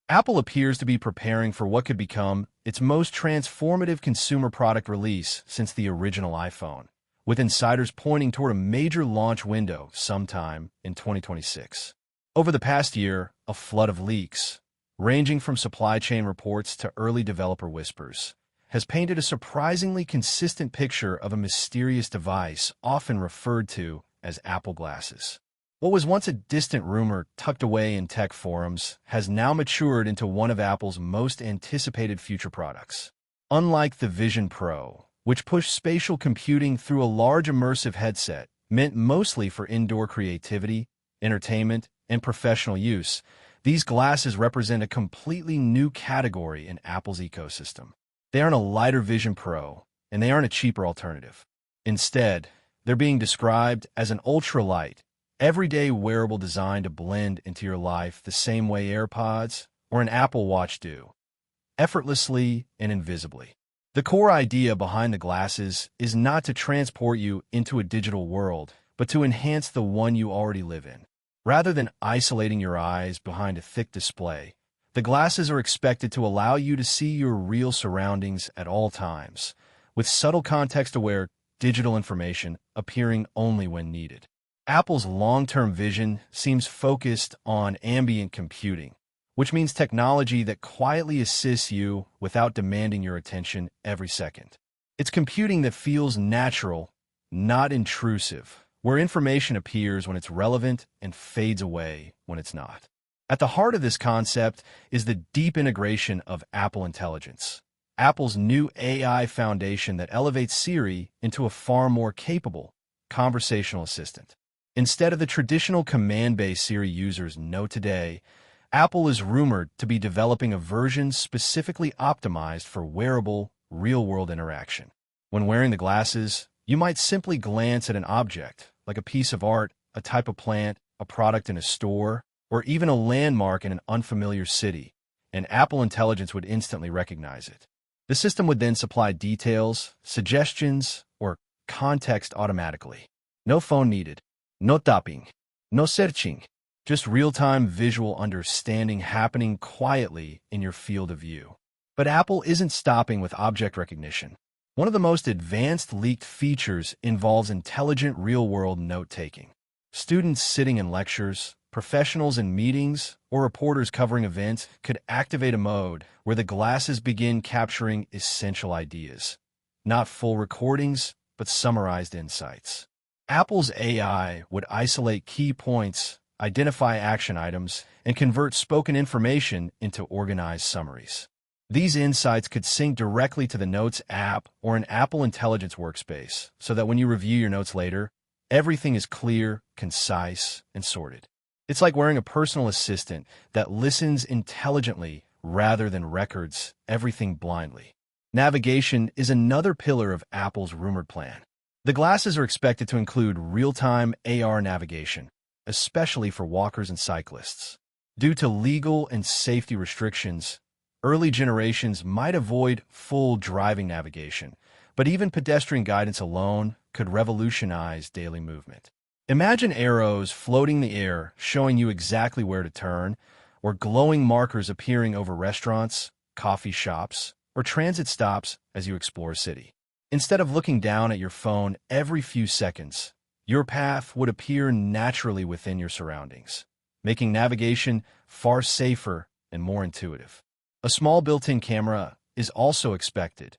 Apple appears to be preparing for what could become its most transformative consumer product release since the original iPhone, with insiders pointing toward a major launch window sometime in 2026. Over the past year, a flood of leaks, ranging from supply chain reports to early developer whispers, has painted a surprisingly consistent picture of a mysterious device often referred to as Apple glasses. What was once a distant rumor tucked away in tech forums has now matured into one of Apple's most anticipated future products. Unlike the Vision Pro, which pushed spatial computing through a large immersive headset meant mostly for indoor creativity, entertainment, and professional use, these glasses represent a completely new category in Apple's ecosystem. They aren't a lighter Vision Pro, and they aren't a cheaper alternative. Instead, they're being described as an ultralight, everyday wearable designed to blend into your life the same way AirPods or an Apple Watch do, effortlessly and invisibly. The core idea behind the glasses is not to transport you into a digital world, but to enhance the one you already live in. Rather than isolating your eyes behind a thick display, the glasses are expected to allow you to see your real surroundings at all times, with subtle context-aware digital information appearing only when needed. Apple's long-term vision seems focused on ambient computing, which means technology that quietly assists you without demanding your attention every second. It's computing that feels natural, not intrusive, where information appears when it's relevant and fades away when it's not. At the heart of this concept is the deep integration of Apple Intelligence, Apple's new AI foundation that elevates Siri into a far more capable conversational assistant. Instead of the traditional command-based Siri users know today, Apple is rumored to be developing a version specifically optimized for wearable, real-world interaction. When wearing the glasses, you might simply glance at an object, like a piece of art, a type of plant, a product in a store, or even a landmark in an unfamiliar city, and Apple Intelligence would instantly recognize it. The system would then supply details, suggestions, or context automatically. No phone needed. No tapping, no searching, just real-time visual understanding happening quietly in your field of view. But Apple isn't stopping with object recognition. One of the most advanced leaked features involves intelligent real-world note-taking. Students sitting in lectures, professionals in meetings, or reporters covering events could activate a mode where the glasses begin capturing essential ideas. Not full recordings, but summarized insights. Apple's AI would isolate key points, identify action items, and convert spoken information into organized summaries. These insights could sync directly to the Notes app or an Apple Intelligence workspace, so that when you review your notes later, everything is clear, concise, and sorted. It's like wearing a personal assistant that listens intelligently rather than records everything blindly. Navigation is another pillar of Apple's rumored plan. The glasses are expected to include real-time AR navigation, especially for walkers and cyclists. Due to legal and safety restrictions, early generations might avoid full driving navigation, but even pedestrian guidance alone could revolutionize daily movement. Imagine arrows floating in the air showing you exactly where to turn, or glowing markers appearing over restaurants, coffee shops, or transit stops as you explore a city. Instead of looking down at your phone every few seconds, your path would appear naturally within your surroundings, making navigation far safer and more intuitive. A small built-in camera is also expected,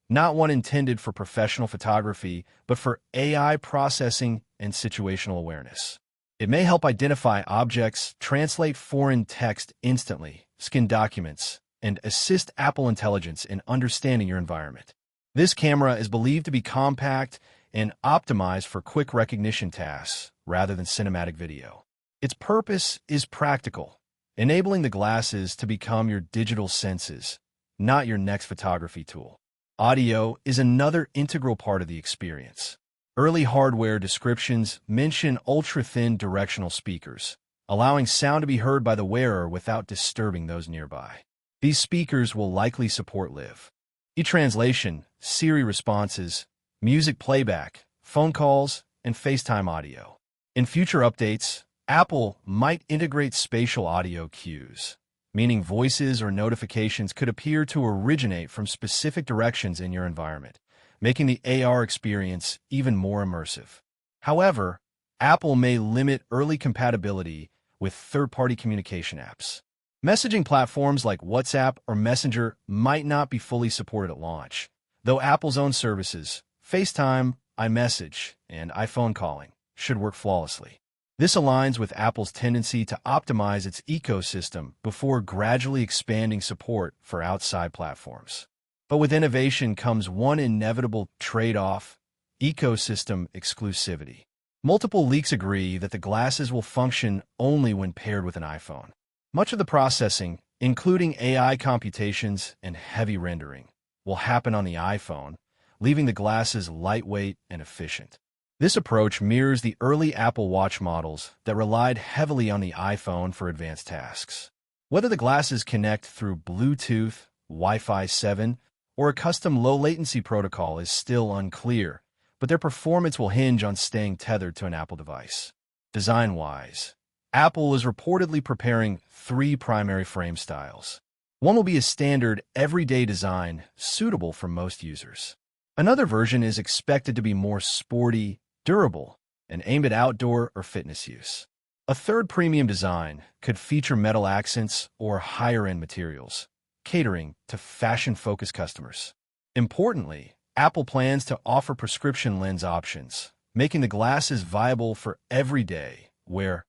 not one intended for professional photography, but for AI processing and situational awareness. It may help identify objects, translate foreign text instantly, scan documents, and assist Apple Intelligence in understanding your environment. This camera is believed to be compact and optimized for quick recognition tasks rather than cinematic video. Its purpose is practical, enabling the glasses to become your digital senses, not your next photography tool. Audio is another integral part of the experience. Early hardware descriptions mention ultra-thin directional speakers, allowing sound to be heard by the wearer without disturbing those nearby. These speakers will likely support live e-translation, Siri responses, music playback, phone calls, and FaceTime audio. In future updates, Apple might integrate spatial audio cues, meaning voices or notifications could appear to originate from specific directions in your environment, making the AR experience even more immersive. However, Apple may limit early compatibility with third-party communication apps. Messaging platforms like WhatsApp or Messenger might not be fully supported at launch, though Apple's own services, FaceTime, iMessage, and iPhone calling, should work flawlessly. This aligns with Apple's tendency to optimize its ecosystem before gradually expanding support for outside platforms. But with innovation comes one inevitable trade-off: ecosystem exclusivity. Multiple leaks agree that the glasses will function only when paired with an iPhone. Much of the processing, including AI computations and heavy rendering, will happen on the iPhone, leaving the glasses lightweight and efficient. This approach mirrors the early Apple Watch models that relied heavily on the iPhone for advanced tasks. Whether the glasses connect through Bluetooth, Wi-Fi 7, or a custom low-latency protocol is still unclear, but their performance will hinge on staying tethered to an Apple device. Design-wise, Apple is reportedly preparing 3 primary frame styles. One will be a standard, everyday design suitable for most users. Another version is expected to be more sporty, durable, and aimed at outdoor or fitness use. A third premium design could feature metal accents or higher-end materials, catering to fashion-focused customers. Importantly, Apple plans to offer prescription lens options, making the glasses viable for everyday wear,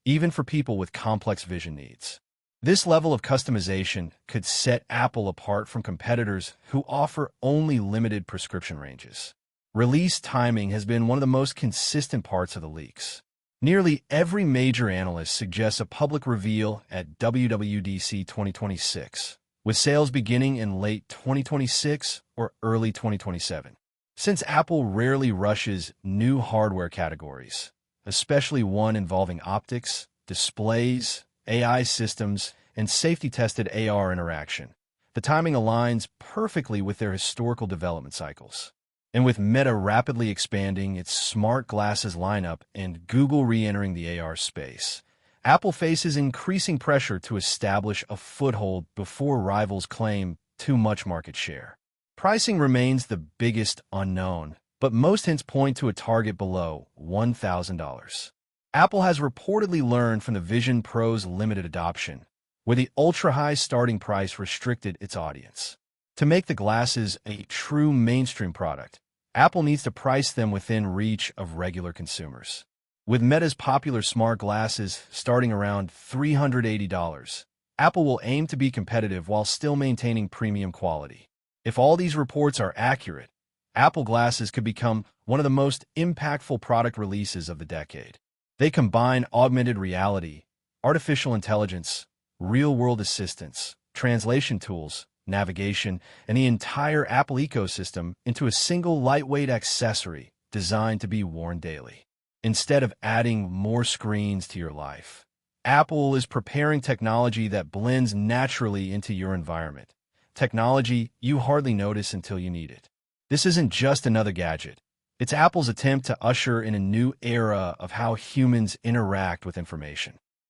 even for people with complex vision needs. This level of customization could set Apple apart from competitors who offer only limited prescription ranges. Release timing has been one of the most consistent parts of the leaks. Nearly every major analyst suggests a public reveal at WWDC 2026, with sales beginning in late 2026 or early 2027. Since Apple rarely rushes new hardware categories, especially one involving optics, displays, AI systems, and safety-tested AR interaction, the timing aligns perfectly with their historical development cycles. And with Meta rapidly expanding its smart glasses lineup and Google re-entering the AR space, Apple faces increasing pressure to establish a foothold before rivals claim too much market share. Pricing remains the biggest unknown, but most hints point to a target below $1,000. Apple has reportedly learned from the Vision Pro's limited adoption, where the ultra-high starting price restricted its audience. To make the glasses a true mainstream product, Apple needs to price them within reach of regular consumers. With Meta's popular smart glasses starting around $380, Apple will aim to be competitive while still maintaining premium quality. If all these reports are accurate, Apple glasses could become one of the most impactful product releases of the decade. They combine augmented reality, artificial intelligence, real-world assistance, translation tools, navigation, and the entire Apple ecosystem into a single lightweight accessory designed to be worn daily. Instead of adding more screens to your life, Apple is preparing technology that blends naturally into your environment, technology you hardly notice until you need it. This isn't just another gadget. It's Apple's attempt to usher in a new era of how humans interact with information.